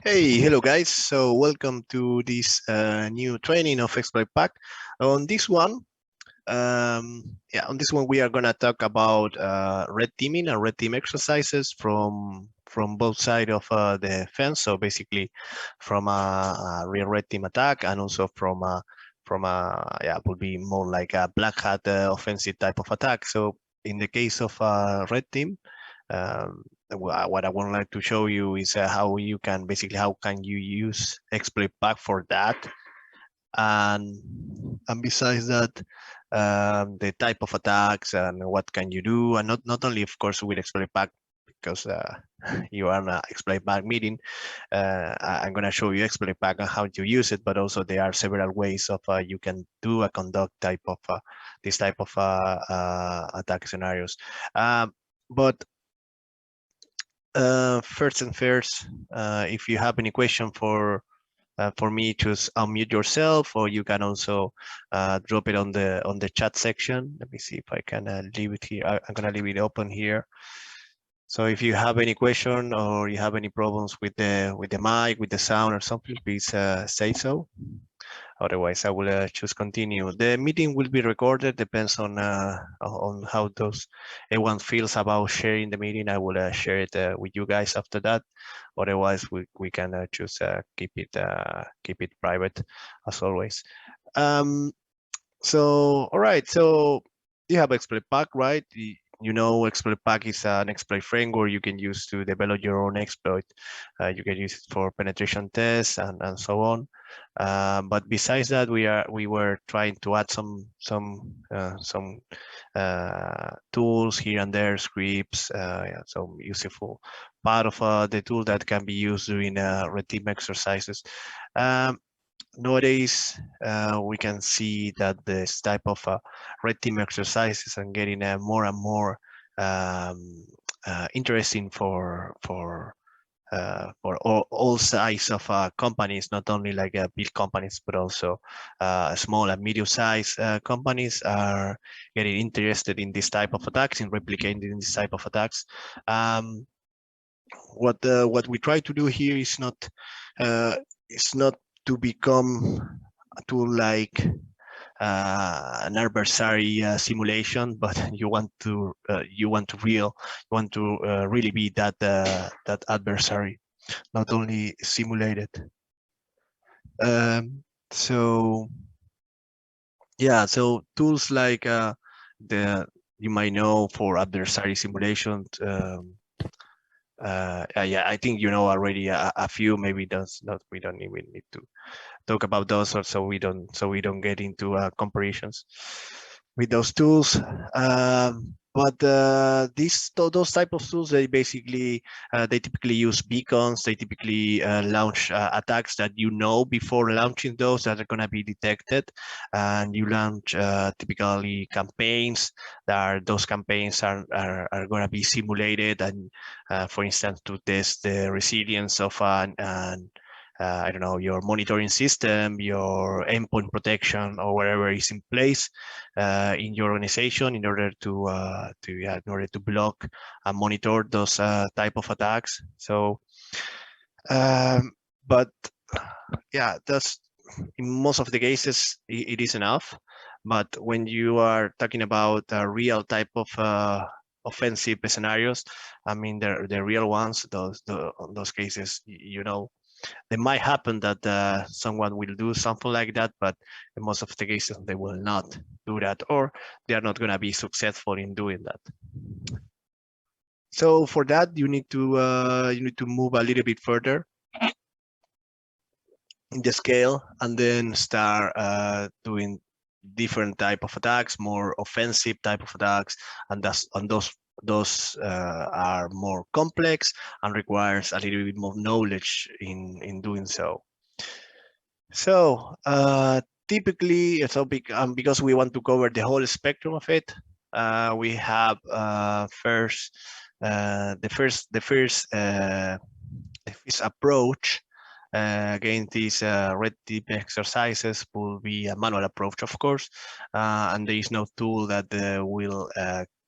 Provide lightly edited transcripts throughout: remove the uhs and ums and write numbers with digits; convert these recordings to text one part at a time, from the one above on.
Hey, hello guys. So welcome to this new training of Exploit Pack. On this one, we are gonna talk about red teaming and red team exercises from both sides of the fence. So basically, from a real red team attack and also from would be more like a black hat offensive type of attack. So in the case of red team. Um, what I would like to show you is how can you use exploit pack for that, and besides that, the type of attacks and what can you do, and not only of course with exploit pack, because you are in an exploit pack meeting. I'm going to show you exploit pack and how to use it, but also there are several ways of you can do a conduct type of this type of attack scenarios. But first and first, if you have any question for me, just unmute yourself, or you can also drop it on the chat section. Let me see if I can leave it here. I'm gonna leave it open here. So if you have any question or you have any problems with the mic, with the sound or something, please say so. Otherwise, I will just continue. The meeting will be recorded. Depends on how everyone feels about sharing the meeting. I will share it with you guys after that. Otherwise, we can just keep it private as always. So all right. So you have exploit pack, right? You know, exploit pack is an exploit framework you can use to develop your own exploit. You can use it for penetration tests and so on. But besides that, we were trying to add some tools here and there, scripts, some useful part of the tool that can be used during red team exercises. Nowadays, we can see that this type of red team exercises are getting more and more interesting for all size of companies, not only like big companies, but also small and medium-sized companies are getting interested in this type of attacks, in replicating this type of attacks. What we try to do here is not to become to like an adversary simulation, but you want to really be that adversary, not only simulated. So yeah, so tools like the you might know for adversary simulation. Yeah, I think you know already a few. Maybe those not. We don't even need to talk about those, or so we don't get into comparisons with those tools. But those type of tools, they basically they typically use beacons. They typically launch attacks that you know before launching those that are going to be detected, and you launch typically campaigns those campaigns are going to be simulated, and for instance, to test the resilience of an I don't know, your monitoring system, your endpoint protection, or whatever is in place in your organization in order to block and monitor those type of attacks. So, but yeah, that's in most of the cases it is enough. But when you are talking about a real type of offensive scenarios, I mean the real ones, those cases, you know, it might happen that someone will do something like that, but in most of the cases they will not do that, or they are not going to be successful in doing that. So for that, you need to move a little bit further in the scale, and then start doing different type of attacks, more offensive type of attacks, and those are more complex and requires a little bit more knowledge in doing so. So typically, because we want to cover the whole spectrum of it, we have the first approach against these red team exercises will be a manual approach, of course, and there is no tool that will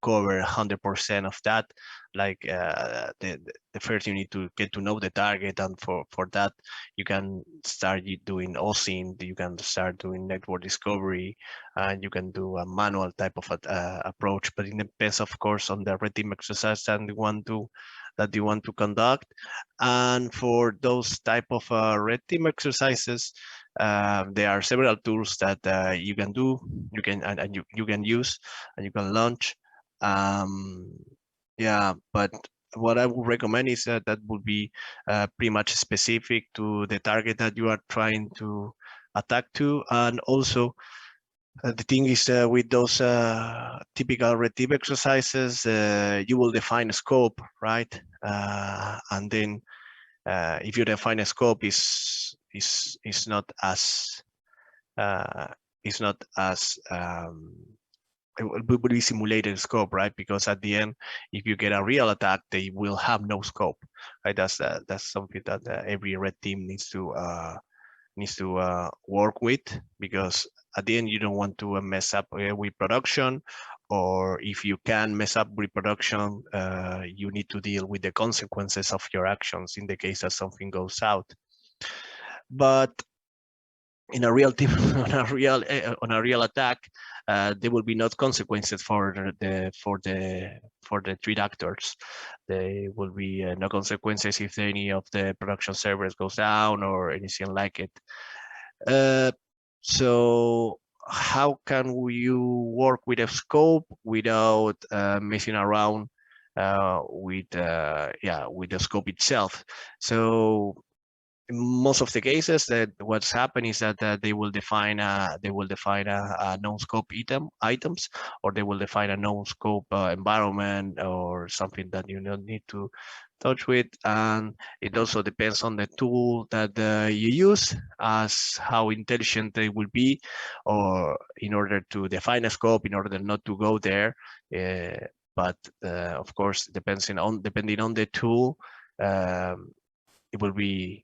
cover 100% of that. Like the first you need to get to know the target, and for that you can start doing OSINT, you can start doing network discovery, and you can do a manual type of approach. But it depends, of course, on the red team exercise that you want to conduct. And for those type of red team exercises, there are several tools that you can do, you can use, and you can launch. Yeah, but what I would recommend is that would be pretty much specific to the target that you are trying to attack to. And also the thing is with those typical red team exercises, you will define a scope, right? And then if you define a scope, is not as uh, is not as it would be simulated scope, right? Because at the end, if you get a real attack, they will have no scope, right? That's something that every red team needs to work with, because at the end you don't want to mess up with production, or if you can mess up with production, you need to deal with the consequences of your actions in the case that something goes out. But in a real team, on a real attack, there will be no consequences for the threat actors. There will be no consequences if any of the production servers goes down or anything like it. So how can you work with a scope without messing around with with the scope itself? So in most of the cases, that what's happened is that they will define a known scope items, or they will define a known scope environment, or something that you don't need to touch with. And it also depends on the tool that you use, as how intelligent they will be, or in order to define a scope, in order not to go there. But of course, depending on the tool, it will be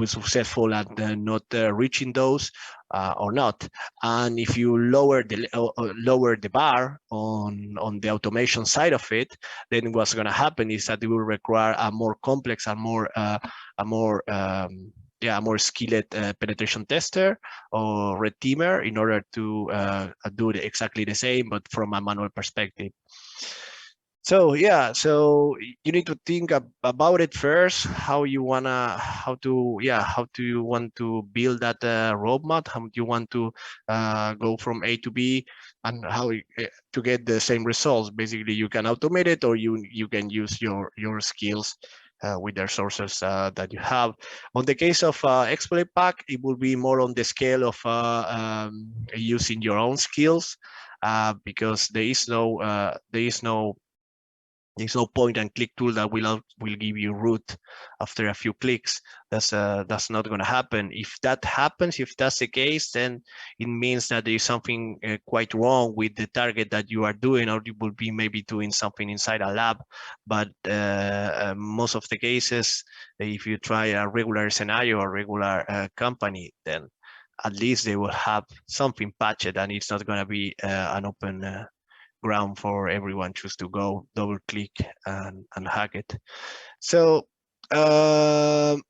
successful at not reaching those or not. And if you lower the bar on the automation side of it, then what's going to happen is that it will require a more complex and more more skilled penetration tester or red teamer in order to do exactly the same, but from a manual perspective. So yeah, so you need to think about it first, how you want to build that roadmap, how do you want to go from A to B, and how to get the same results. Basically, you can automate it, or you can use your skills with the resources that you have. On the case of exploit pack, it will be more on the scale of using your own skills, because there's no point and click tool that will give you root after a few clicks. That's not going to happen. If that happens, if that's the case, then it means that there is something quite wrong with the target that you are doing, or you will be maybe doing something inside a lab. But most of the cases, if you try a regular scenario or regular company, then at least they will have something patched, and it's not going to be an open ground for everyone just to go double click and hack it. So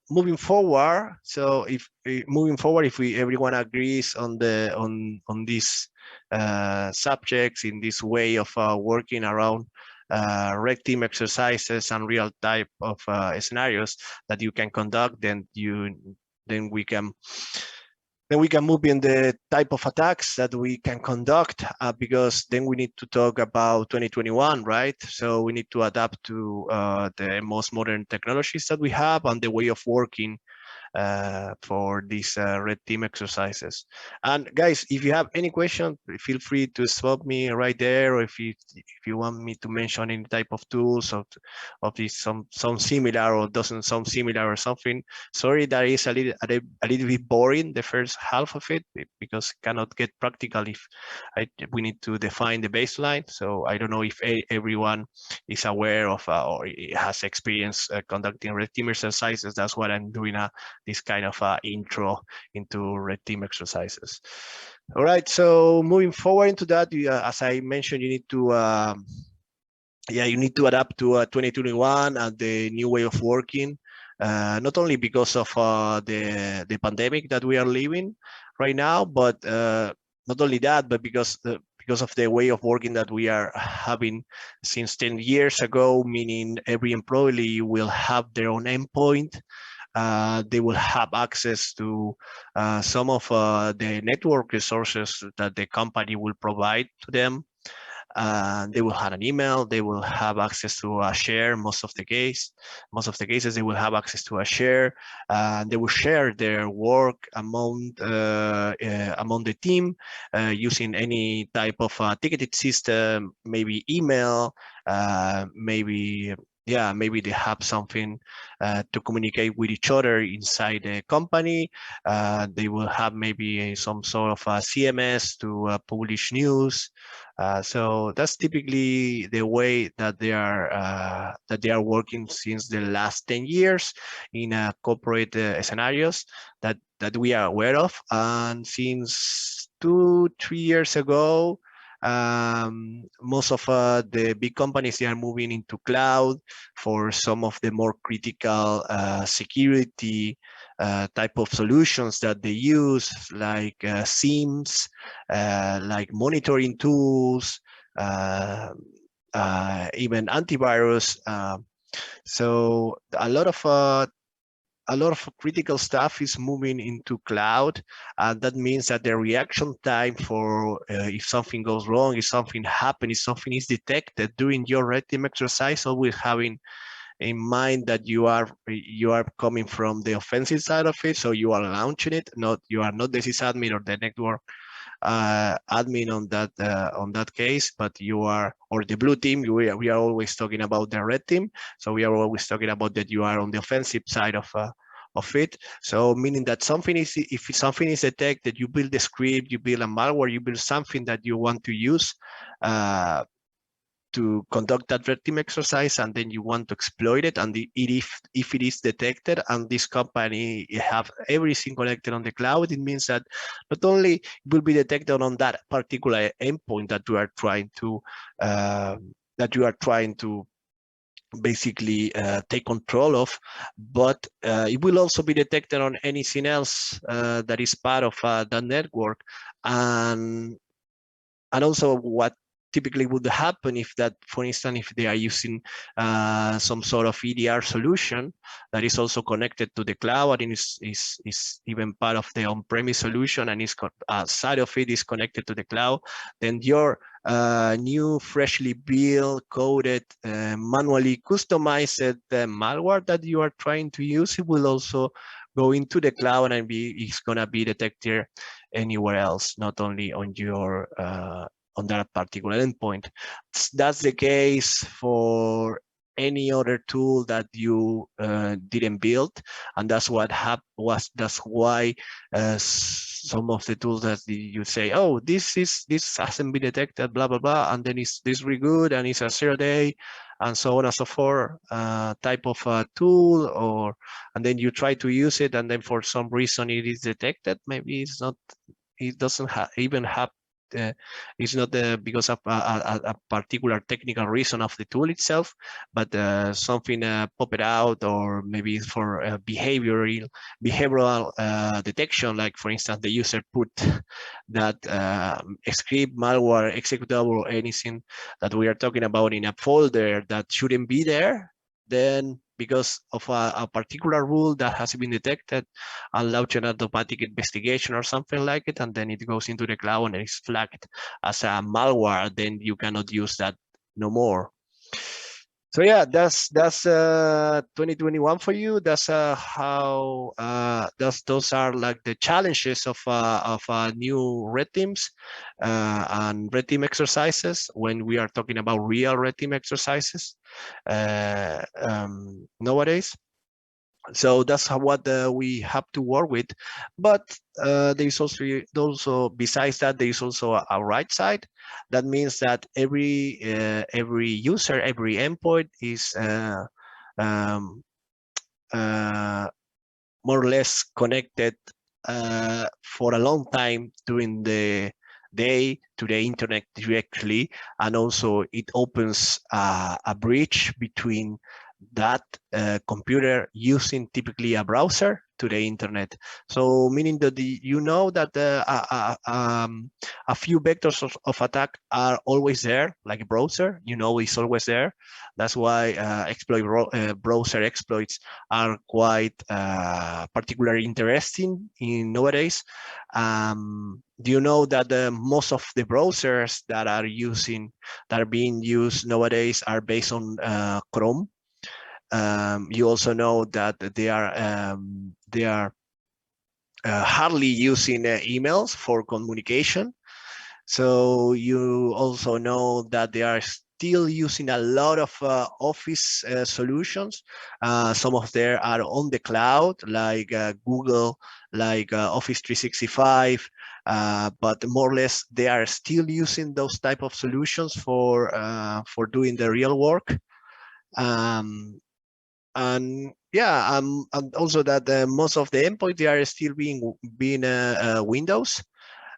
moving forward, if everyone agrees on these subjects, in this way of working around red team exercises and real type of scenarios that you can conduct, then we can move in the type of attacks that we can conduct, because then we need to talk about 2021, right? So we need to adapt to the most modern technologies that we have and the way of working for these red team exercises. And guys, if you have any question, feel free to stop me right there, or if you want me to mention any type of tools of this some similar or doesn't sound similar or something. Sorry, that is a little bit boring, the first half of it, because cannot get practical if we need to define the baseline. So I don't know if everyone is aware of or has experience conducting red team exercises. That's what I'm doing this kind of intro into red team exercises. All right, so moving forward into that, as I mentioned, you need to yeah, you need to adapt to 2021 and the new way of working. Not only because of the pandemic that we are living right now, but not only that, but because of the way of working that we are having since 10 years ago, meaning every employee will have their own endpoint. They will have access to some of the network resources that the company will provide to them. They will have an email. They will have access to a share. Most of the cases, they will have access to a share. They will share their work among the team using any type of ticketed system, maybe email, maybe. Yeah, maybe they have something to communicate with each other inside the company. They will have maybe some sort of a CMS to publish news. So that's typically the way that they are working since the last 10 years in corporate scenarios that we are aware of. And since 2, 3 years ago, most of the big companies, they are moving into cloud for some of the more critical security type of solutions that they use, like SIEMs, like monitoring tools, even antivirus. So a lot of critical stuff is moving into cloud, and that means that the reaction time for if something goes wrong, if something happens, if something is detected during your red team exercise, always having in mind that you are coming from the offensive side of it, so you are launching it, not you are not the sysadmin or the network admin on that case, but you are, or the blue team. We are always talking about the red team, so we are always talking about that you are on the offensive side of it. So meaning that something is, if something is detected, you build a script, you build a malware, you build something that you want to use to conduct that red team exercise, and then you want to exploit it. And if it is detected and this company have everything connected on the cloud, it means that not only it will be detected on that particular endpoint that you are trying to basically take control of, but it will also be detected on anything else that is part of that network. And also what typically would happen if that, for instance, if they are using some sort of EDR solution that is also connected to the cloud and is even part of the on-premise solution, and is side of it is connected to the cloud, then your new, freshly built, coded, manually customized malware that you are trying to use, it will also go into the cloud and it's gonna be detected anywhere else, not only on your on that particular endpoint. That's the case for any other tool that you didn't build, and that's what that's why some of the tools that you say, oh, this hasn't been detected, blah blah blah, and then it's this really good and it's a 0-day, and so on and so forth, type of tool, or and then you try to use it, and then for some reason it is detected. Maybe it's not, it doesn't even have it's not because of a particular technical reason of the tool itself, but something popped out, or maybe it's for behavioral detection. Like for instance, the user put that script, malware, executable, or anything that we are talking about in a folder that shouldn't be there. Then because of a particular rule that has been detected, and launch an automatic investigation or something like it, and then it goes into the cloud and it's flagged as a malware, then you cannot use that no more. So yeah, that's 2021 for you. That's how those are like the challenges of new red teams and red team exercises when we are talking about real red team exercises nowadays. So that's what we have to work with. But there's also besides that, there's also a right side. That means that every user, every endpoint is um, more or less connected for a long time during the day to the internet directly, and also it opens a bridge between that computer using typically a browser to the internet. So meaning that you know that a few vectors of attack are always there, like a browser, you know, it's always there. That's why browser exploits are quite particularly interesting in nowadays. Do you know that most of the browsers that are being used nowadays are based on Chrome? You also know that they are hardly using emails for communication. So you also know that they are still using a lot of Office solutions. Some of them are on the cloud, like Google, like Office 365. But more or less, they are still using those type of solutions for doing the real work. And yeah, and also that most of the endpoints they are still being Windows,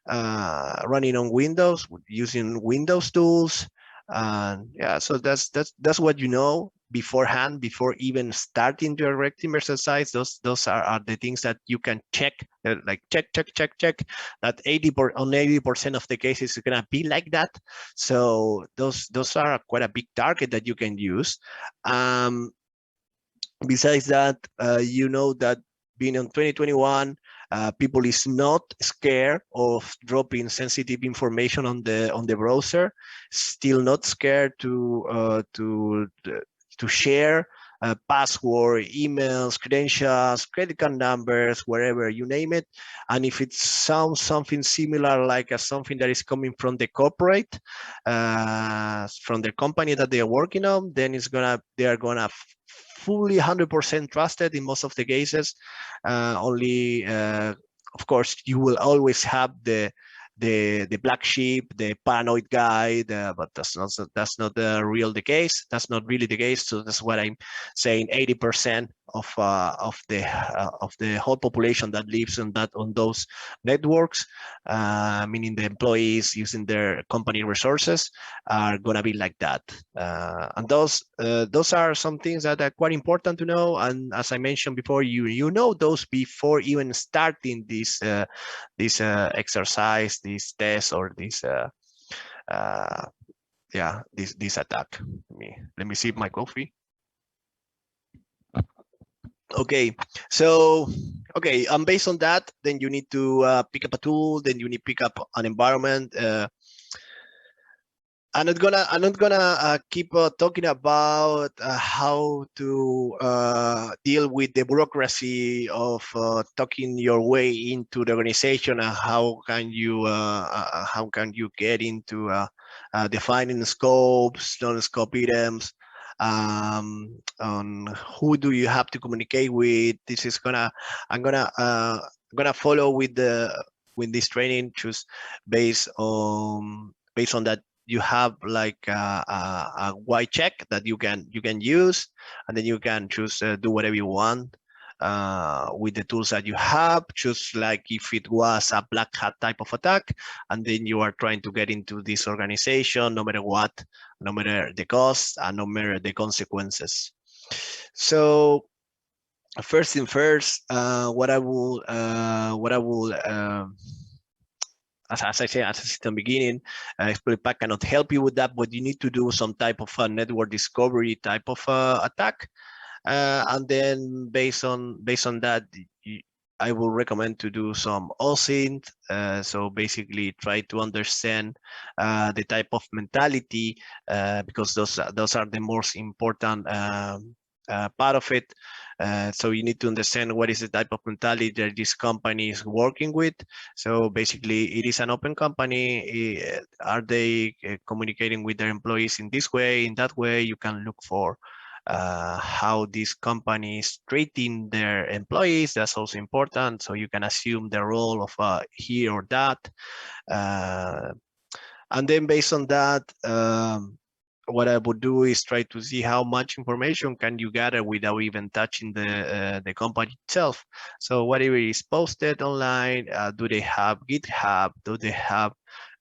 running on Windows using Windows tools. And yeah, so that's what you know beforehand, before even starting your red team exercise. Those are the things that you can check, like check that 80% of the cases is gonna be like that. So those are quite a big target that you can use. Besides that, you know that being on 2021, people is not scared of dropping sensitive information on the browser. Still not scared to share password, emails, credentials, credit card numbers, wherever you name it. And if it sounds something similar, like something that is coming from the corporate, from the company that they are working on, then they are gonna fully 100% trusted in most of the cases. Only, of course, you will always have the black sheep, the paranoid guy, but that's not the case. That's not really the case. So that's what I'm saying. 80% of the whole population that lives on those networks, meaning the employees using their company resources, are gonna be like that. And those are some things that are quite important to know. And as I mentioned before, you know those before even starting this exercise, this test, or this yeah, this attack. Let me sip my coffee. Okay, so and based on that, then you need to pick up a tool, then you need to pick up an environment. I'm not gonna keep talking about how to deal with the bureaucracy of talking your way into the organization, and how can you get into defining scopes, non-scope items, on who do you have to communicate with. I'm gonna follow with this training, just based on that. You have like a white check that you can use, and then you can choose do whatever you want with the tools that you have, just like if it was a black hat type of attack, and then you are trying to get into this organization, no matter what, no matter the cost, and no matter the consequences. So first thing first, what I will as I said, as I said in the beginning, Exploit Pack cannot help you with that, but you need to do some type of network discovery type of attack. And then based on that, I will recommend to do some OSINT. So basically try to understand the type of mentality, because those are the most important part of it. So you need to understand what is the type of mentality that this company is working with. So basically, it is an open company. Are they communicating with their employees in this way, in that way? You can look for how these companies treating their employees. That's also important. So you can assume the role of he or that. And then based on that, what I would do is try to see how much information can you gather without even touching the company itself. So whatever is posted online, do they have GitHub? Do they have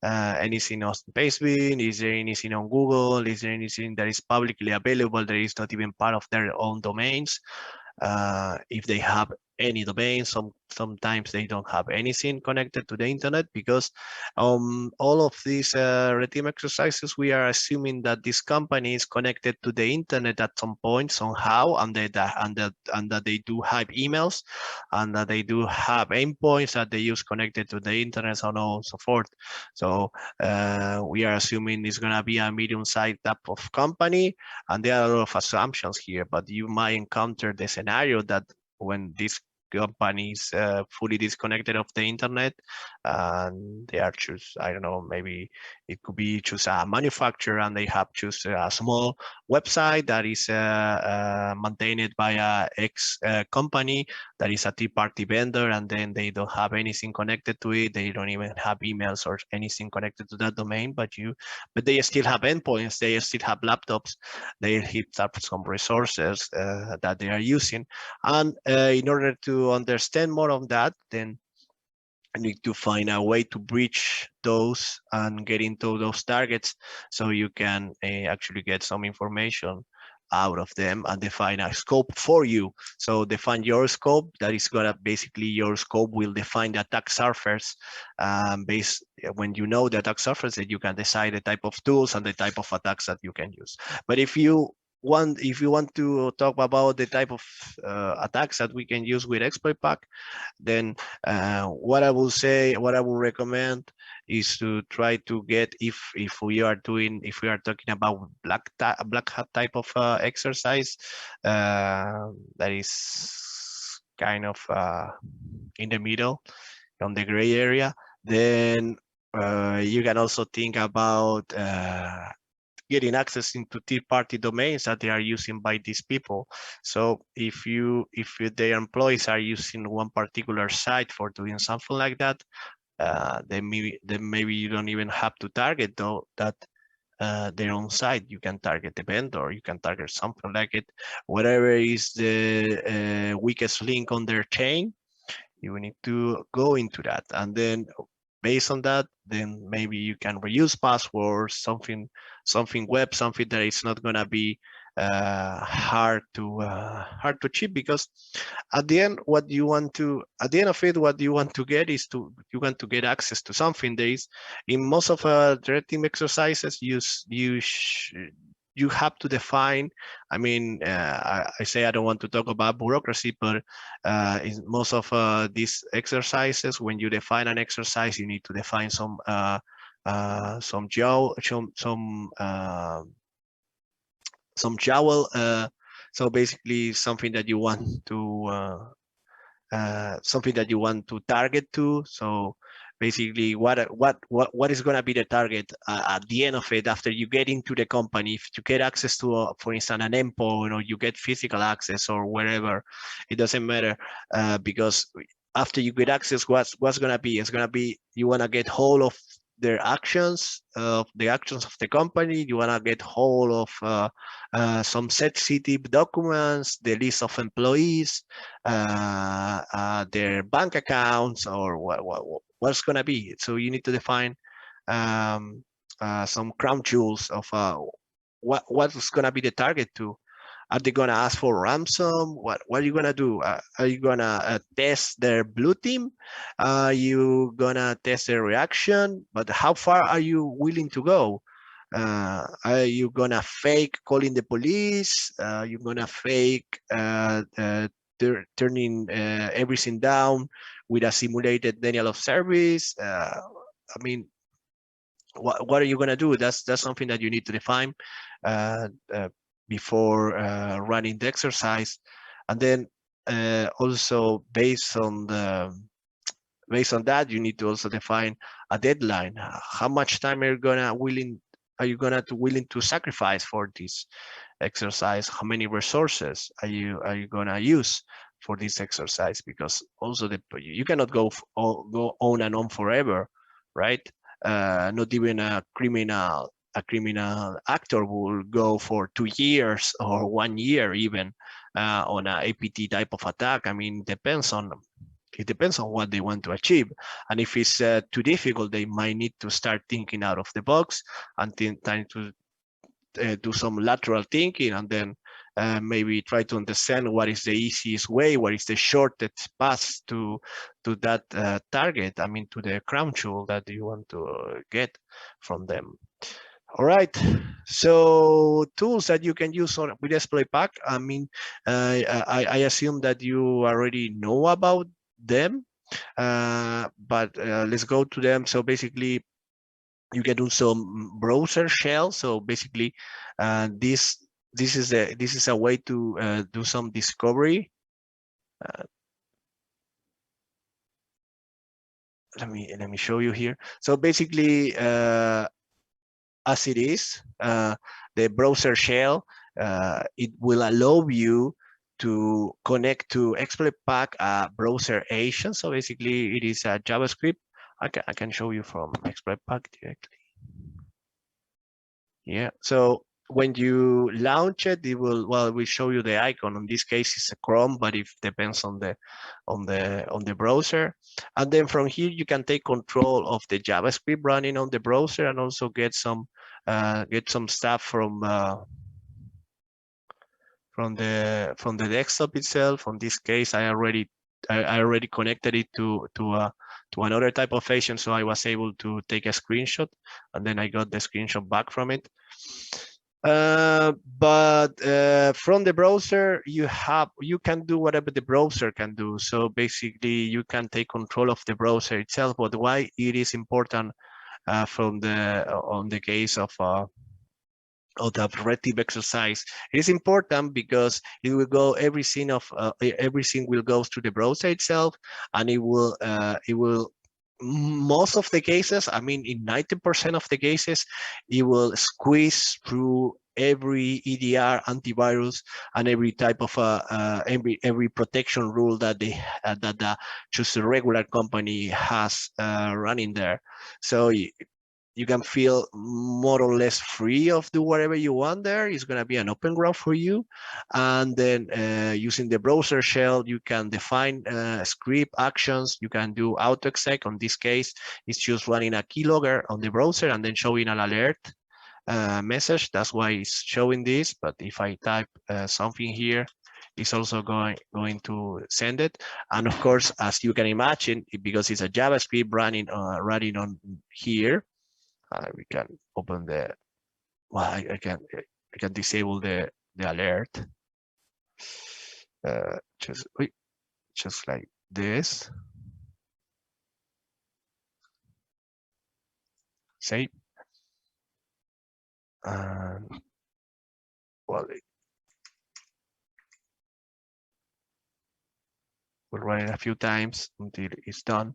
anything on Facebook? Is there anything on Google? Is there anything that is publicly available that is not even part of their own domains? If they have any domain, sometimes they don't have anything connected to the internet, because all of these red team exercises, we are assuming that this company is connected to the internet at some point somehow, and that they do have emails, and that they do have endpoints that they use connected to the internet, so on and so forth. So we are assuming it's going to be a medium-sized type of company, and there are a lot of assumptions here, but you might encounter the scenario that when this company is fully disconnected of the internet, and they are choose, I don't know, maybe it could be choose a manufacturer, and they have choose a small website that is maintained by a ex company that is a third-party vendor, and then they don't have anything connected to it. They don't even have emails or anything connected to that domain, but they still have endpoints, they still have laptops, they have some resources that they are using. And in order to understand more of that, then I need to find a way to breach those and get into those targets, so you can actually get some information out of them and define a scope for you. So define your scope. That is gonna basically, your scope will define the attack surface. Based when you know the attack surface, that you can decide the type of tools and the type of attacks that you can use. But if you want to talk about the type of attacks that we can use with exploitpack, then what I will say, what I will recommend is to try to get, if we are talking about black hat type of exercise, that is kind of in the middle, on the gray area, then you can also think about getting access into third-party domains that they are using by these people. So if their employees are using one particular site for doing something like that, then maybe you don't even have to target their own site. You can target the vendor, you can target something like it. Whatever is the weakest link on their chain, you need to go into that, and then based on that, then maybe you can reuse passwords, something web, something that is not going to be hard to cheat, because at the end, what you want to get is you want to get access to something. There is, in most of the red team exercises, you have to define. I mean, I say I don't want to talk about bureaucracy, but in most of these exercises, when you define an exercise, you need to define some JAWL. So basically, something that you want to target to. So basically, what is going to be the target at the end of it, after you get into the company? If you get access to, for instance, an endpoint, or you get physical access, or wherever, it doesn't matter, because after you get access, what's going to be? It's going to be, you want to get hold of their actions, the actions of the company. You want to get hold of some sensitive documents, the list of employees, their bank accounts, or what's going to be. So you need to define some crown jewels of what's going to be the target to. Are they going to ask for ransom? What are you going to do? Are you going to test their blue team? Are you going to test their reaction? But how far are you willing to go? Are you going to fake calling the police? You're going to fake turning everything down with a simulated denial of service? I mean, what are you going to do? That's something that you need to define before running the exercise. And then also based on that, you need to also define a deadline. How much time are you willing to sacrifice for this exercise? How many resources are you gonna use for this exercise? Because also you cannot go on and on forever, right? Not even a criminal actor will go for 2 years or 1 year even on a APT type of attack. I mean, depends on It depends on what they want to achieve. And if it's too difficult, they might need to start thinking out of the box and trying to do some lateral thinking, and then maybe try to understand what is the easiest way, what is the shortest path to that target. I mean, to the crown jewel that you want to get from them. All right. So tools that you can use on with ExploitPack. I mean, I assume that you already know about them, but let's go to them. So basically, you can do some browser shell. So basically, this is a way to do some discovery. Let me show you here. So basically, as it is, the browser shell, it will allow you to connect to ExploitPack browser agent. So basically, it is a JavaScript. I can show you from ExploitPack directly. Yeah. So when you launch it, it will, well, we show you the icon. In this case, it's a Chrome, but it depends on the browser. And then from here, you can take control of the JavaScript running on the browser, and also get some stuff from the desktop itself. In this case, I already connected it to another type of agent, so I was able to take a screenshot, and then I got the screenshot back from it. But from the browser, you can do whatever the browser can do. So basically, you can take control of the browser itself. But why it is important on the case of the red team exercise? It is important because it will go everything will go to the browser itself, and it will most of the cases, I mean, in 90% of the cases, it will squeeze through every EDR, antivirus, and every type of every protection rule that that just a regular company has running there. So you can feel more or less free of do whatever you want there. It's going to be an open ground for you. And then using the browser shell, you can define script actions. You can do auto-exec. On this case, it's just running a keylogger on the browser and then showing an alert message. That's why it's showing this. But if I type something here, it's also going to send it. And of course, as you can imagine, because it's a JavaScript running on here, we can open the, well, I can disable the alert, just like this. Save. And well, we'll run it a few times until it's done,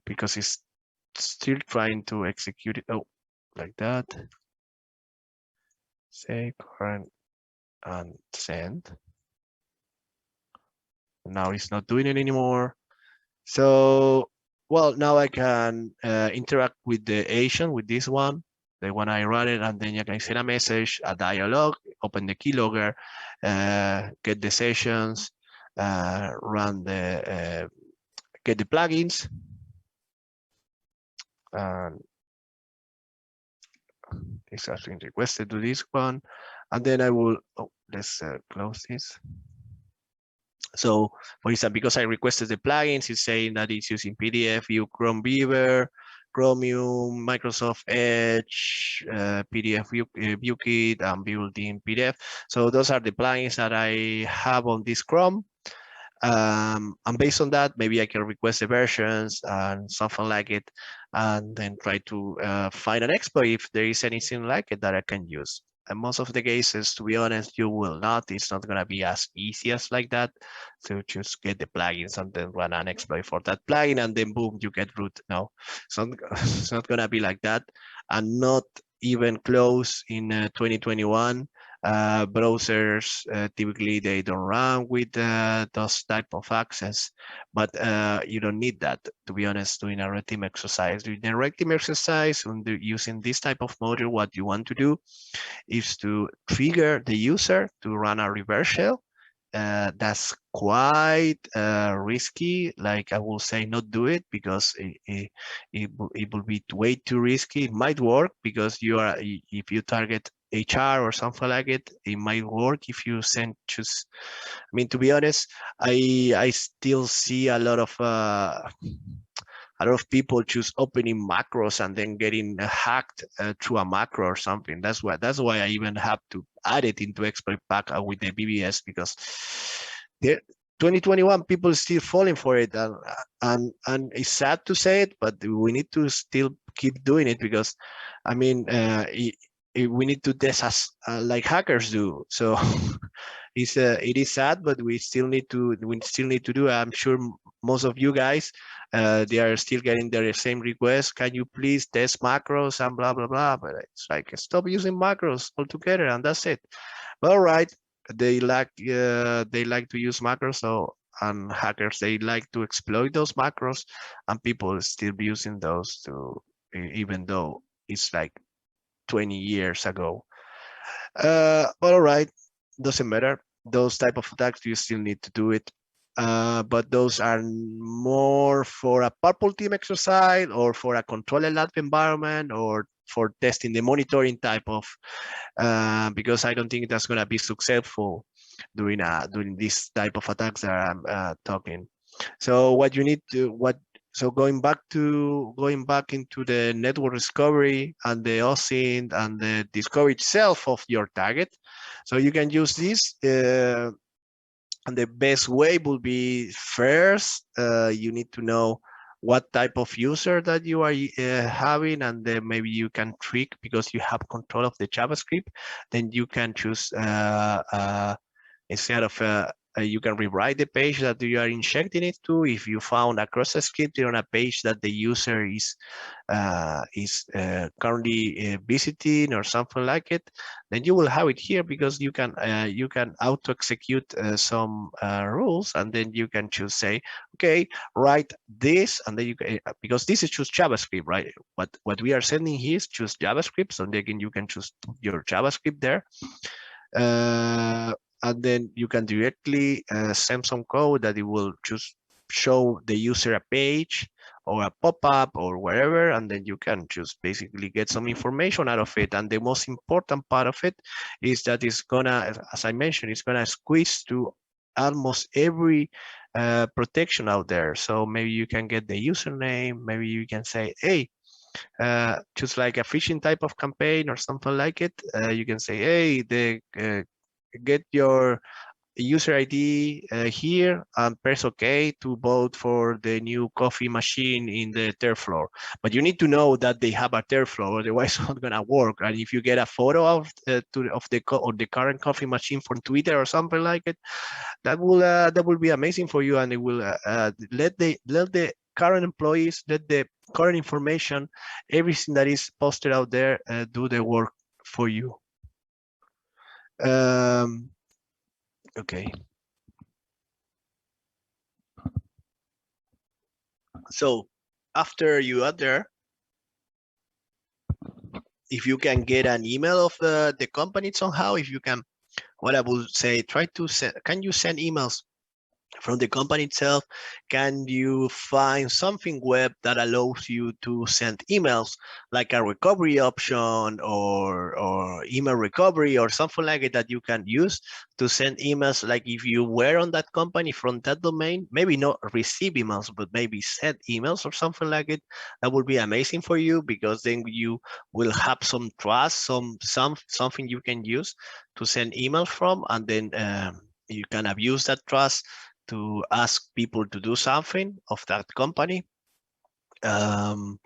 because it's still trying to execute it. Oh, like that. Save current and send. Now it's not doing it anymore. So, well, now I can interact with the agent, with this one, the one I run it, and then you can send a message, a dialogue, open the keylogger, get the sessions, run the, get the plugins, and this has been requested to this one, and then I will, oh, let's close this. So, for example, because I requested the plugins, it's saying that it's using PDF, View, Chrome Beaver, Chromium, Microsoft Edge, PDF ViewKit, and built-in PDF. So those are the plugins that I have on this Chrome. And based on that, maybe I can request the versions and something like it, and then try to find an exploit if there is anything like it that I can use. And most of the cases, to be honest, you will not. It's not going to be as easy as like that. So just get the plugins and then run an exploit for that plugin, and then boom, you get root. No, it's not going to be like that, and not even close in 2021. Browsers typically they don't run with those type of access, but you don't need that, to be honest. Doing a red team exercise, doing a red team exercise using this type of module, what you want to do is to trigger the user to run a reverse shell. that's quite risky. Like I will say, not do it because it will be way too risky. It might work because if you target HR or something like it, it might work if you send choose. I mean, to be honest, I still see a lot of people choose opening macros and then getting hacked through a macro or something. That's why I even have to add it into exploit pack with the BBS, because the 2021 people still falling for it, and it's sad to say it, but we need to still keep doing it because I mean we need to test as like hackers do. So it is sad, but we still need to do. I'm sure most of you guys they are still getting their same request. Can you please test macros and blah blah blah? But it's like stop using macros altogether, and that's it. But all right, they like to use macros, so and hackers they like to exploit those macros, and people still be using those to even though it's like 20 years ago. But all right, doesn't matter. Those type of attacks, you still need to do it. But those are more for a purple team exercise or for a controlled lab environment or for testing the monitoring type of, because I don't think that's going to be successful doing this type of attacks that I'm talking. So what you need to, so going back into the network discovery and the OSINT and the discovery itself of your target. So you can use this, and the best way will be first, you need to know what type of user that you are having, and then maybe you can trick because you have control of the JavaScript. Then you can choose instead of you can rewrite the page that you are injecting it to. If you found a cross script on a page that the user is currently visiting or something like it, then you will have it here because you can auto execute some rules, and then you can choose say, okay, write this, and then you can, because this is choose JavaScript, right? What we are sending here is choose JavaScript, so again you can choose your JavaScript there. And then you can directly send some code that it will just show the user a page or a pop-up or wherever, and then you can just basically get some information out of it. And the most important part of it is that it's gonna, as I mentioned, it's gonna squeeze to almost every protection out there. So maybe you can get the username, maybe you can say, hey, just like a phishing type of campaign or something like it. You can say, hey, get your user ID here and press OK to vote for the new coffee machine in the third floor. But you need to know that they have a third floor, otherwise it's not gonna work. And if you get a photo of the current coffee machine from Twitter or something like it, that will be amazing for you, and it will let the current employees, let the current information, everything that is posted out there do the work for you. Okay. So after you are there, if you can get an email of the company somehow, if you can, what I would say, try to send, can you send emails from the company itself? Can you find something web that allows you to send emails, like a recovery option or email recovery or something like it that you can use to send emails? Like if you were on that company from that domain, maybe not receive emails, but maybe send emails or something like it. That would be amazing for you, because then you will have some trust, something you can use to send emails from, and then you can abuse that trust to ask people to do something of that company. And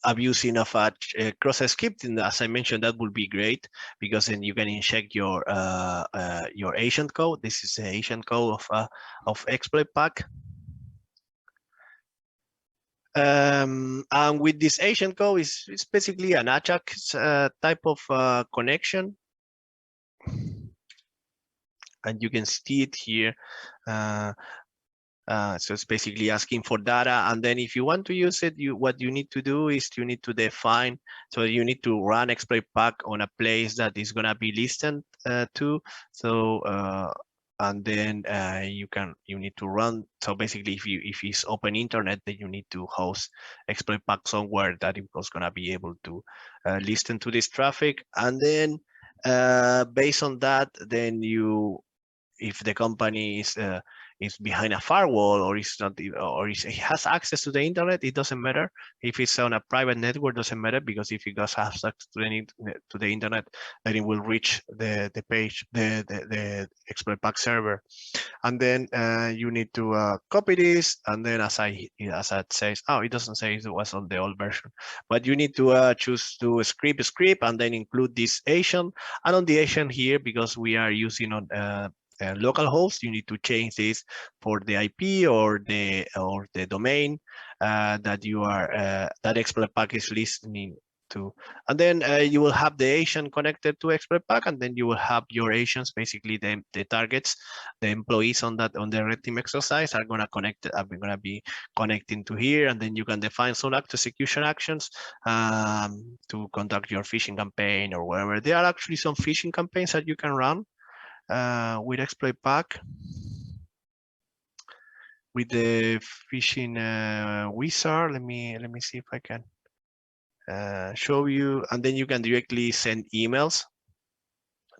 abusing of a cross scripting, as I mentioned, that would be great, because then you can inject your agent code. This is the agent code of exploit pack. And with this agent code, it's basically an Ajax type of connection, and you can see it here. So it's basically asking for data, and then if you want to use it, what you need to do is you need to define. So you need to run exploit pack on a place that is going to be listened to. So and then you need to run. So basically, if it's open internet, then you need to host exploit pack somewhere that it was gonna be able to listen to this traffic, and then based on that, then if the company is behind a firewall or is not or it has access to the internet, it doesn't matter. If it's on a private network, doesn't matter, because if it does have access to the internet, then it will reach the page, the exploit pack server, and then you need to copy this, and then as it says, oh, it doesn't say it was on the old version, but you need to choose to script, and then include this agent. And on the agent here, because we are using on local host, you need to change this for the IP or the domain that you are that exploit pack is listening to. And then you will have the agent connected to exploit pack, and then you will have your agents, basically the targets, the employees on the red team exercise are gonna be connecting to here, and then you can define some execution actions to conduct your phishing campaign or whatever. There are actually some phishing campaigns that you can run with exploit pack with the phishing wizard. Let me see if I can show you, and then you can directly send emails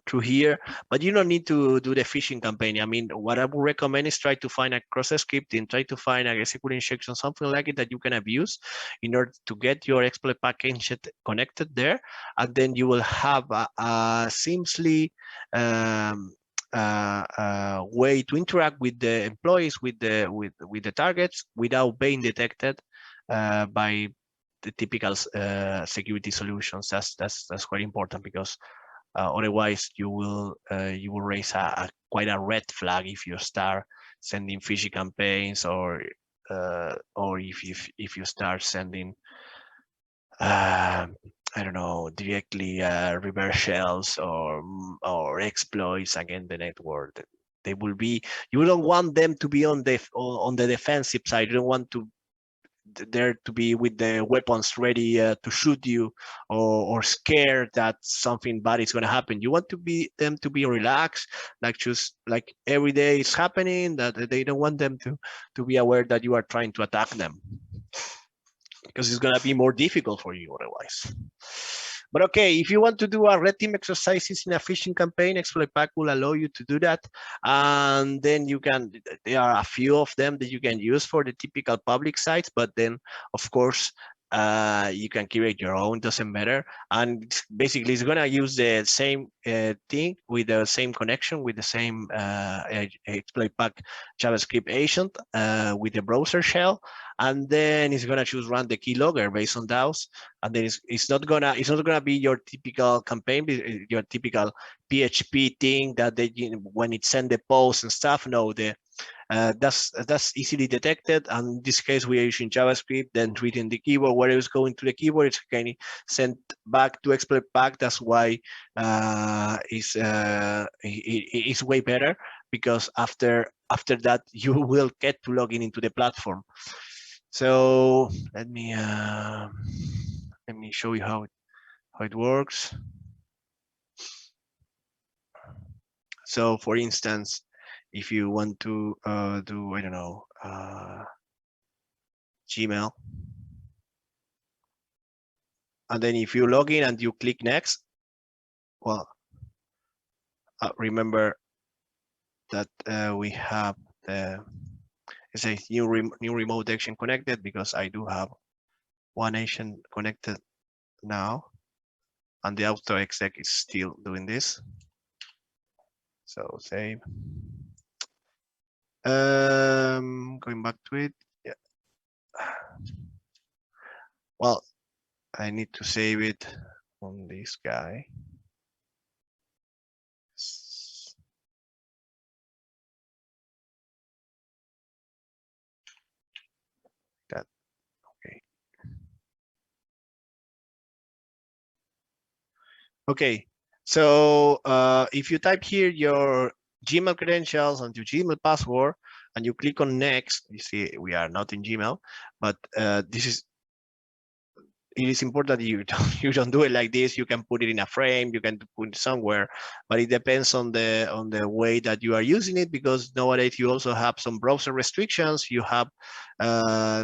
through here, but you don't need to do the phishing campaign. I mean, what I would recommend is try to find a cross scripting, try to find a security injection, something like it that you can abuse in order to get your exploit package connected there, and then you will have a seamlessly way to interact with the employees, with the targets, without being detected by the typical security solutions. That's quite important, because otherwise, you will raise quite a red flag if you start sending phishing campaigns, or if you start sending I don't know, directly reverse shells or exploits against the network. They will be. You don't want them to be on the defensive side. You don't want there to be with the weapons ready to shoot you, or scared that something bad is going to happen. You want them to be relaxed, like every day is happening, that they don't want them to be aware that you are trying to attack them, because it's going to be more difficult for you otherwise. But okay, if you want to do a red team exercises in a phishing campaign, exploit pack will allow you to do that. And then there are a few of them that you can use for the typical public sites, but then of course, you can create your own, doesn't matter. And basically it's gonna use the same thing with the same connection, with the same exploit pack JavaScript agent with the browser shell. And then it's gonna choose run the keylogger based on those. And then it's not gonna be your typical campaign, your typical PHP thing that when it send the post and stuff. No, that's easily detected. And in this case, we are using JavaScript, then treating the keyword. Where it's going to the keyword, it's kind of sent back to exploit pack. That's why it's way better, because after that you will get to log into the platform. So let me show you how it works. So for instance, if you want to do, I don't know, Gmail, and then if you log in and you click next, well, remember that we have it says new remote agent connected, because I do have one agent connected now, and the auto exec is still doing this. So save. Going back to it. Yeah. Well, I need to save it on this guy. That okay. Okay. So if you type here your Gmail credentials and your Gmail password, and you click on next, you see we are not in Gmail, but this is it is important that you don't do it like this. You can put it in a frame, you can put it somewhere, but it depends on the way that you are using it, because nowadays you also have some browser restrictions. You have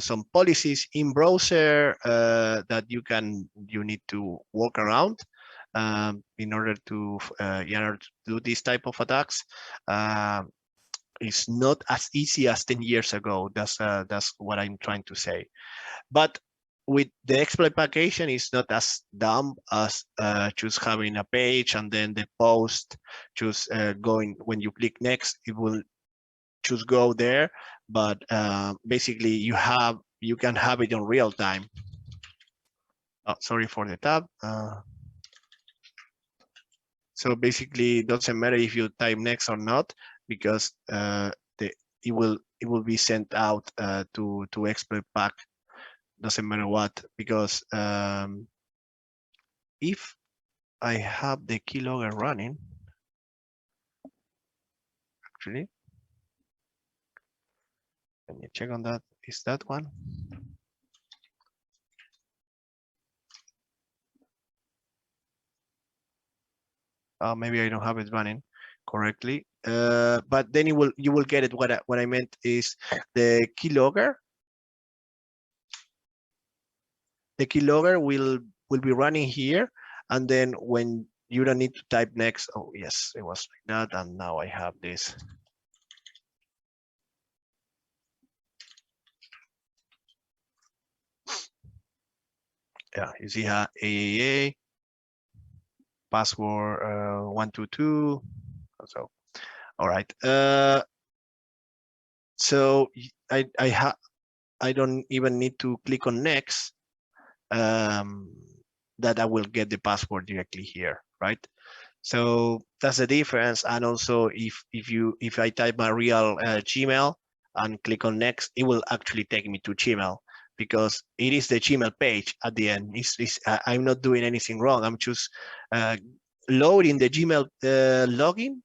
some policies in browser that you need to work around in order to do this type of attacks. It's not as easy as 10 years ago. That's what I'm trying to say. But with the exploit packaging, it's not as dumb as just having a page and then the post just going, when you click next, it will just go there. But basically you can have it in real time. Oh, sorry for the tab. So basically it doesn't matter if you type next or not, because it will be sent out to exploit pack. Doesn't matter what, because if I have the keylogger running, actually, let me check on that. Is that one? Maybe I don't have it running correctly. But then you will get it. What I meant is the keylogger. The keylogger will be running here, and then when you don't need to type next. Oh yes, it was like that, and now I have this. Yeah, you see how AAA password 122. So, all right. So I don't even need to click on next. That I will get the password directly here, right? So that's the difference. And also, if I type my real Gmail and click on next, it will actually take me to Gmail, because it is the Gmail page at the end. I'm not doing anything wrong. I'm just loading the Gmail login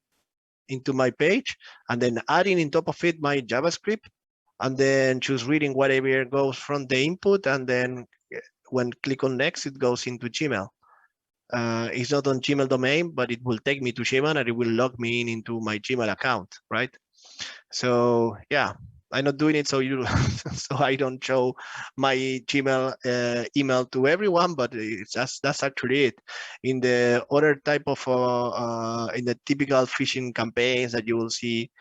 into my page, and then adding in top of it my JavaScript, and then just reading whatever goes from the input, and then when click on next, it goes into Gmail. It's not on Gmail domain, but it will take me to Gmail and it will log me into my Gmail account, right? So yeah, I'm not doing it so you so I don't show my Gmail email to everyone, but that's actually it. In the other type of in the typical phishing campaigns that you will see,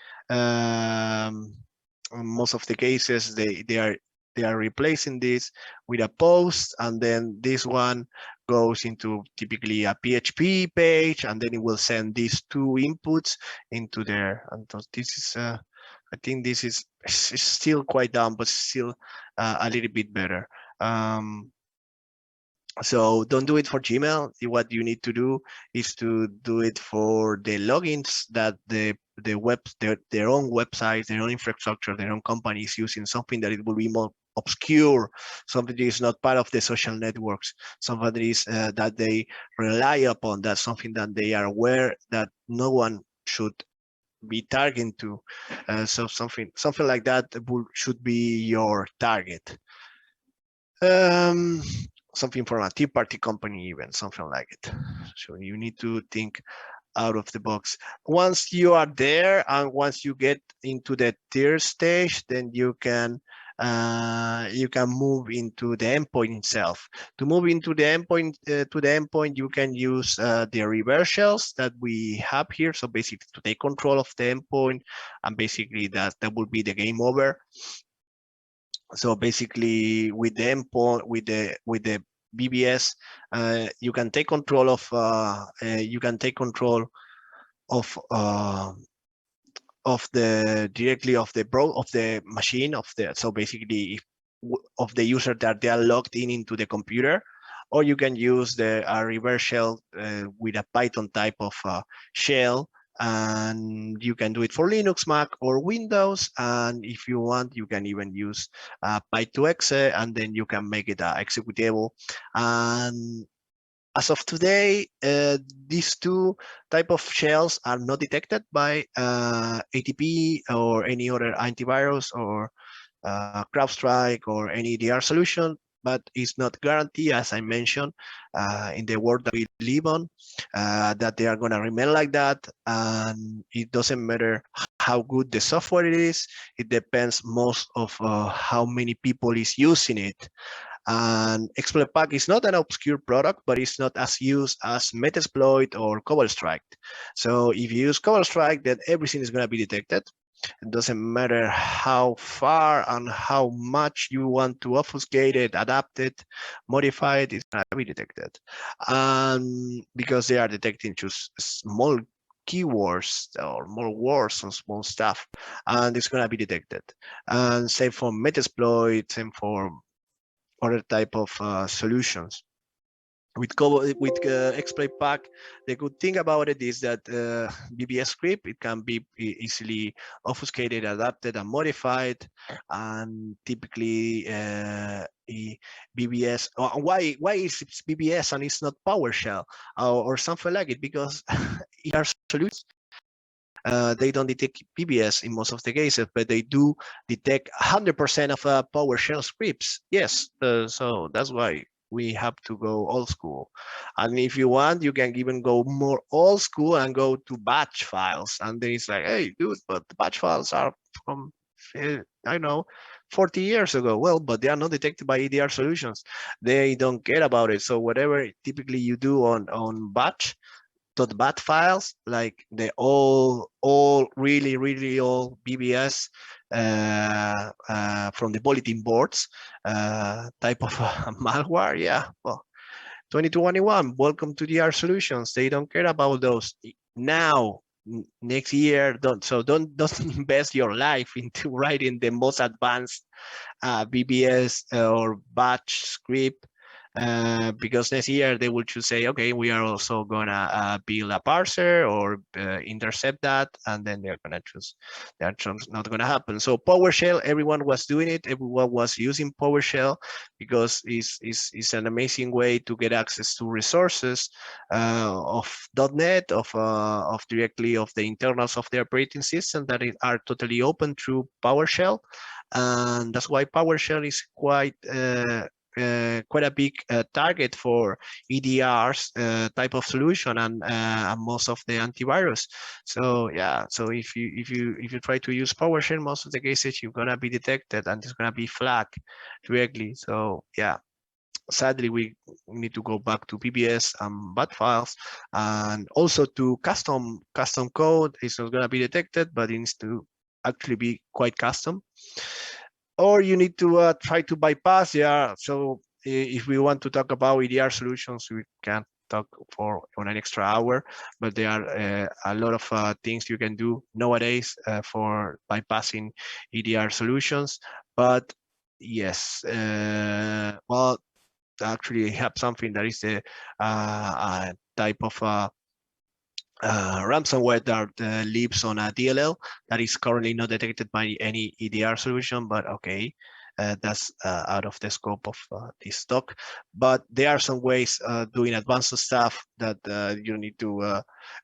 most of the cases they are replacing this with a post, and then this one goes into typically a PHP page, and then it will send these two inputs into there. And this is I think this is still quite dumb, but still a little bit better. So don't do it for Gmail. What you need to do is to do it for the logins that their own website, their own infrastructure, their own company is using, something that it will be more obscure, something that is not part of the social networks, something that is that they rely upon, that's something that they are aware that no one should be targeting to. So something like that should be your target. Something from a third-party company, even something like it. So you need to think out of the box. Once you are there, and once you get into the tier stage, then you can move into the endpoint itself. To move into the endpoint, you can use the reverse shells that we have here. So basically, to take control of the endpoint, and basically that will be the game over. So basically, with the endpoint, with the BBS, you can take control of directly of the machine so basically of the user that they are logged into the computer, or you can use a reverse shell with a Python type of shell, and you can do it for Linux, Mac, or Windows. And if you want, you can even use Py2Exe, and then you can make it executable. And as of today, these two type of shells are not detected by ATP or any other antivirus or CrowdStrike or any EDR solution. but it's not guaranteed, as I mentioned, in the world that we live on, that they are going to remain like that. And it doesn't matter how good the software it is. It depends most of how many people is using it. And Exploit Pack is not an obscure product, but it's not as used as Metasploit or Cobalt Strike. So if you use Cobalt Strike, then everything is going to be detected. It doesn't matter how far and how much you want to obfuscate it, adapt it, modify it, it's going to be detected. And because they are detecting just small keywords or more words and small stuff, and it's going to be detected. And same for Metasploit, same for other type of solutions. With Exploit Pack, the good thing about it is that BBS script, it can be easily obfuscated, adapted, and modified. And typically, BBS. Why is it BBS and it's not PowerShell or something like it? Because ER solutions. They don't detect BBS in most of the cases, but they do detect 100% of PowerShell scripts. Yes, so that's why we have to go old school. And if you want, you can even go more old school and go to batch files. And then it's like, hey, dude, but the batch files are from, I know, 40 years ago. Well, but they are not detected by EDR solutions. They don't care about it. So whatever typically you do on batch, .bat files, like the all really old BBS from the bulletin boards type of malware. Yeah, well, 2021, welcome to DR Solutions. They don't care about those now. Next year, don't invest your life into writing the most advanced BBS or batch script, because next year they will just say, okay, we are also gonna build a parser or intercept that, and then they're gonna choose. That's not gonna happen. So PowerShell, everyone was doing it. Everyone was using PowerShell because it's an amazing way to get access to resources of .NET, of directly of the internals of the operating system that are totally open through PowerShell. And that's why PowerShell is quite a big target for EDRs type of solution and most of the antivirus. So yeah, so if you try to use PowerShell, most of the cases you're gonna be detected and it's gonna be flagged directly. So yeah. Sadly, we need to go back to BBS and BAT files, and also to custom code. It's not going to be detected, but it needs to actually be quite custom. Or you need to try to bypass. Yeah. So if we want to talk about EDR solutions, we can talk for an extra hour, but there are a lot of things you can do nowadays for bypassing EDR solutions. But yes, well, actually have something that is a type of ransomware that lives on a DLL that is currently not detected by any EDR solution, but okay, that's out of the scope of this talk. But there are some ways doing advanced stuff that you need to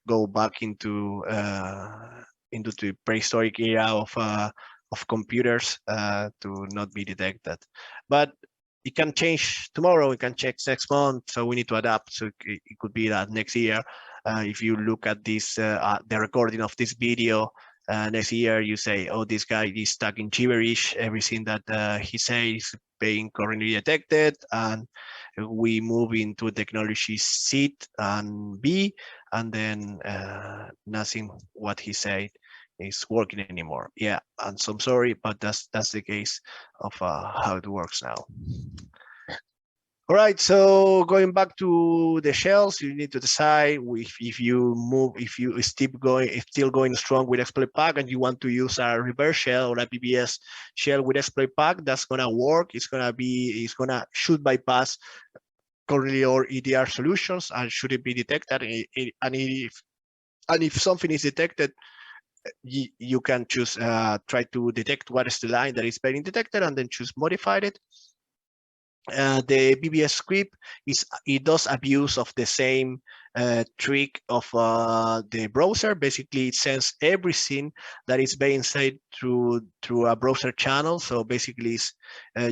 go back into the prehistoric era of computers to not be detected. But it can change tomorrow, it can change next month, so we need to adapt. So it could be that next year, if you look at this, the recording of this video, next year you say, oh, this guy is talking gibberish, everything that he says being currently detected, and we move into technology C and B, and then nothing what he said is working anymore. Yeah, and so I'm sorry, but that's the case of how it works now. All right, so going back to the shells, you need to decide if you still going strong with Exploit Pack and you want to use a reverse shell or a BBS shell with Exploit Pack, that's gonna work. It's gonna should bypass currently or EDR solutions and should it be detected. And if something is detected, you can choose try to detect what is the line that is being detected and then choose modified it. The BBS script it does abuse of the same trick of the browser. Basically, it sends everything that is being said through a browser channel. So basically,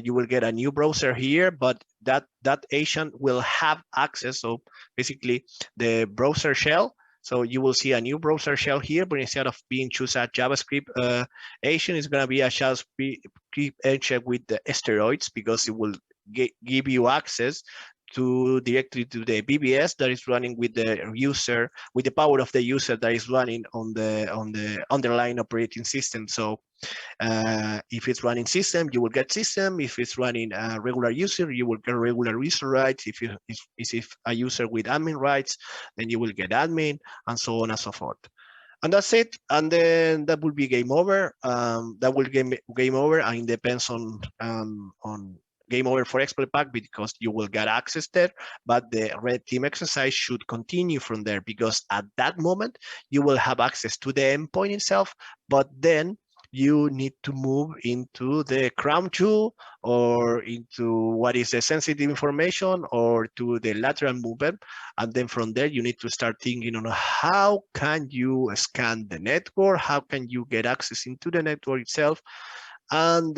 you will get a new browser here, but that agent will have access. So basically, the browser shell. So you will see a new browser shell here, but instead of being choose a JavaScript agent, it's going to be a JavaScript agent with the steroids, because it will give you access to directly to the BBS that is running with the user, with the power of the user that is running on the underlying operating system. So if it's running system, you will get system. If it's running a regular user, you will get regular user rights. If a user with admin rights, then you will get admin, and so on and so forth. And that's it. And then that will be game over. That will game over, and it depends on game over for exploit pack, because you will get access there, but the red team exercise should continue from there, because at that moment you will have access to the endpoint itself, but then you need to move into the crown jewel, or into what is the sensitive information, or to the lateral movement. And then from there, you need to start thinking on how can you scan the network, how can you get access into the network itself, and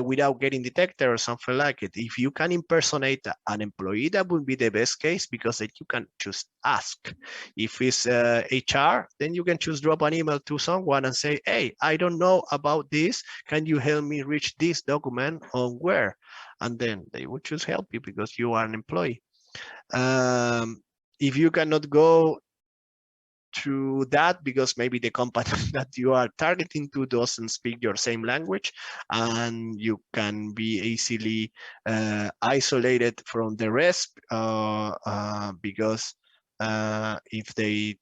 without getting detected or something like it. If you can impersonate an employee, that would be the best case, because then you can just ask. If it's HR, then you can just drop an email to someone and say, hey, I don't know about this. Can you help me reach this document on where? And then they will just help you, because you are an employee. If you cannot go through that, because maybe the company that you are targeting to doesn't speak your same language, and you can be easily isolated from the rest, because if they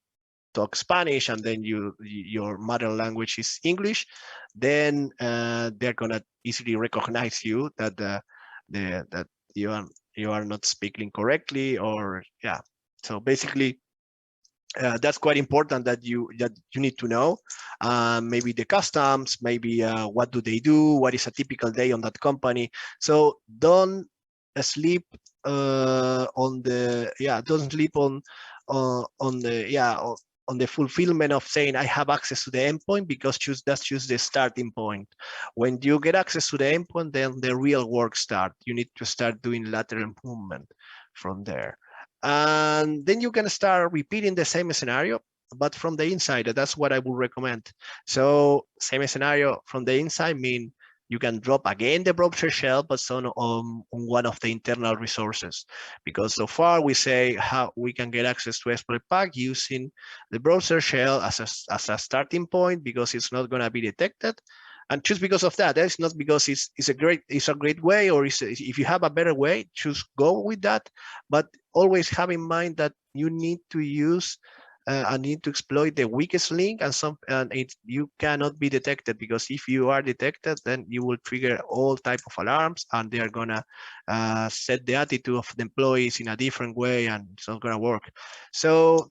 talk Spanish and then your mother language is English, then they're gonna easily recognize you that that you are not speaking correctly, or yeah. So basically, that's quite important that you need to know. Maybe the customs, maybe what do they do, what is a typical day on that company. So don't sleep on the don't sleep on the on the fulfillment of saying I have access to the endpoint, because that's just the starting point. When you get access to the endpoint, then the real work starts. You need to start doing lateral movement from there. And then you can start repeating the same scenario, but from the inside. That's what I would recommend. So same scenario from the inside mean you can drop again the browser shell, but on one of the internal resources. Because so far we say how we can get access to exploit pack using the browser shell as a starting point, because it's not going to be detected. And just because of that, it's not because it's a great way, or if you have a better way, just go with that. But always have in mind that you need to use and need to exploit the weakest link, and you cannot be detected, because if you are detected, then you will trigger all type of alarms, and they are gonna set the attitude of the employees in a different way, and it's not gonna work. So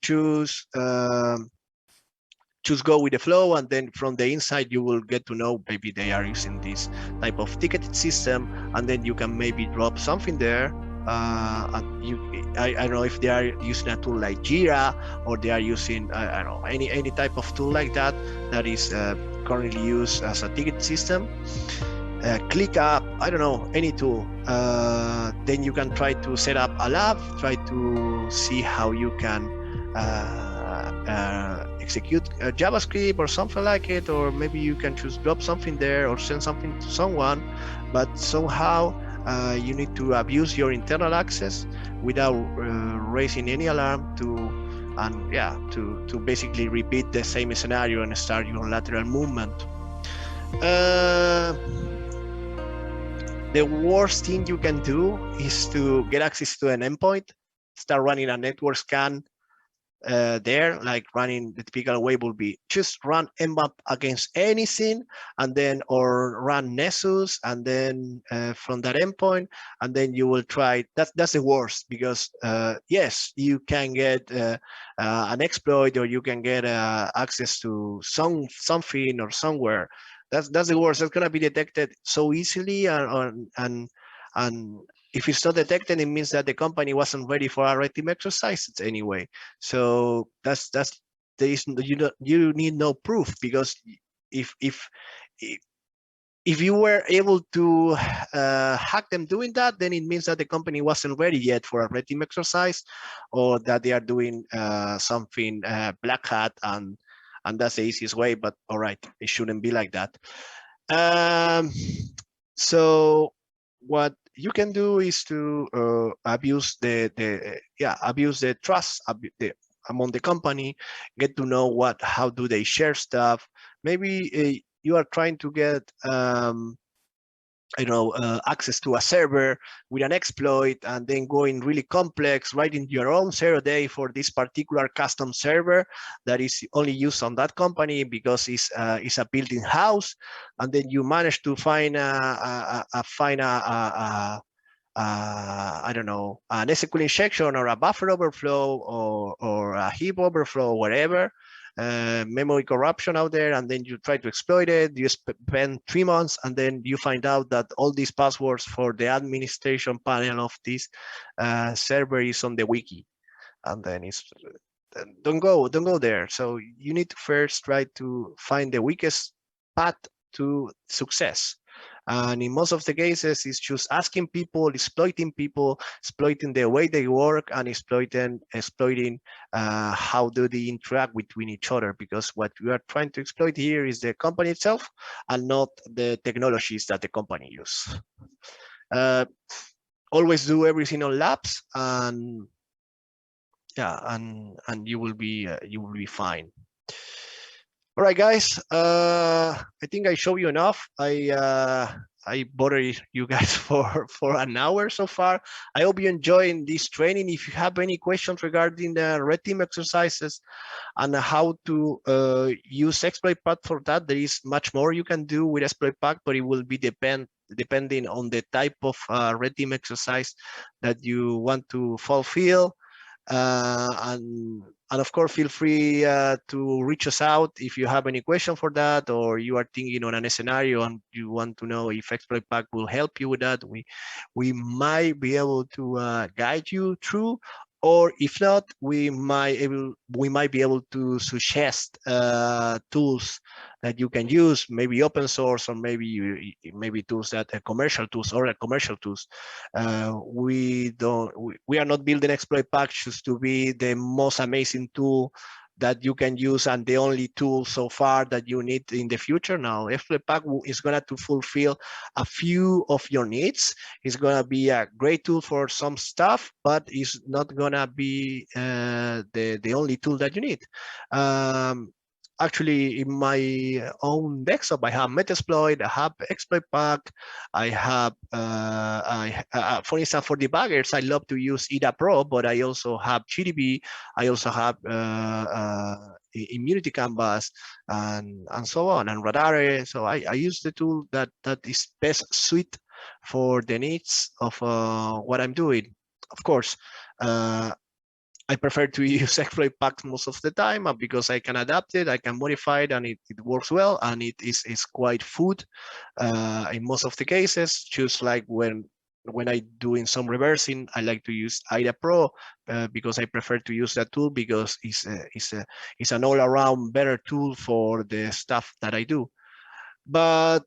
just go with the flow, and then from the inside you will get to know maybe they are using this type of ticketed system, and then you can maybe drop something there. I don't know if they are using a tool like Jira, or they are using I don't know any type of tool like that is currently used as a ticket system. ClickUp, I don't know, any tool. Then you can try to set up a lab, try to see how you can execute JavaScript or something like it, or maybe you can just drop something there or send something to someone, but somehow you need to abuse your internal access without raising any alarm to basically repeat the same scenario and start your lateral movement. The worst thing you can do is to get access to an endpoint, start running a network scan there, like running the typical way would be just run Nmap against anything, and then or run Nessus, and then from that endpoint, and then you will try. That's the worst, because yes, you can get an exploit, or you can get access to something or somewhere. That's the worst. That's gonna be detected so easily, and if it's not detected, it means that the company wasn't ready for a red team exercise anyway. So that's there is you need no proof, because if if if you were able to hack them doing that, then it means that the company wasn't ready yet for a red team exercise, or that they are doing something black hat, and that's the easiest way. But all right, it shouldn't be like that. So what you can do is to abuse abuse the trust among the company, get to know how do they share stuff. Maybe you are trying to get access to a server with an exploit, and then going really complex, writing your own 0-day for this particular custom server that is only used on that company because it's a built-in house, and then you manage to find I don't know, an SQL injection or a buffer overflow or a heap overflow, whatever, memory corruption out there, and then you try to exploit it. You spend 3 months, and then you find out that all these passwords for the administration panel of this server is on the wiki, and then it's don't go there. So you need to first try to find the weakest path to success. And in most of the cases, it's just asking people, exploiting the way they work, and exploiting how do they interact between each other. Because what we are trying to exploit here is the company itself, and not the technologies that the company use. Always do everything on labs, and yeah, and you will be fine. All right, guys. I think I showed you enough. I bothered you guys for an hour so far. I hope you enjoying this training. If you have any questions regarding the red team exercises and how to use exploit path for that, there is much more you can do with exploit path, but it will be depending on the type of red team exercise that you want to fulfill. And of course, feel free to reach us out if you have any question for that, or you are thinking on a scenario and you want to know if exploit pack will help you with that. We might be able to guide you through, or if not, we might be able to suggest tools that you can use, maybe open source, or maybe tools that commercial tools. We are not building exploit packages to be the most amazing tool that you can use and the only tool so far that you need in the future. Now, exploit pack is going to fulfill a few of your needs. It's going to be a great tool for some stuff, but it's not going to be the only tool that you need. Actually, in my own desktop, I have Metasploit, I have exploit pack, I have, for instance, for debuggers, I love to use IDA Pro, but I also have GDB, I also have Immunity Canvas, and so on, and Radare. So I use the tool that is best suited for the needs of what I'm doing. Of course, I prefer to use exploit packs most of the time because I can adapt it, I can modify it, and it works well, and it is quite food in most of the cases. Just like when I doing some reversing, I like to use IDA Pro because I prefer to use that tool because it's an all-around better tool for the stuff that I do. But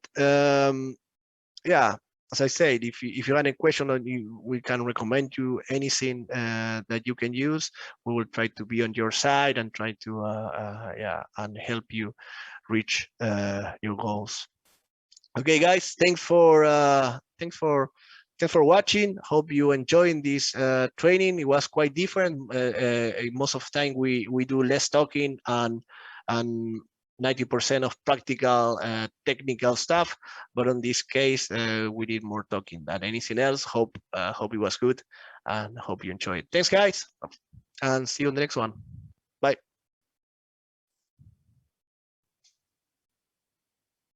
yeah, as I said, if you have any question, we can recommend you anything that you can use. We will try to be on your side and try to and help you reach your goals. Okay, guys, thanks for watching. Hope you enjoying this training. It was quite different. Most of the time we do less talking and 90% of practical technical stuff, but on this case we did more talking than anything else. Hope it was good, and hope you enjoyed. Thanks, guys, and see you on the next one.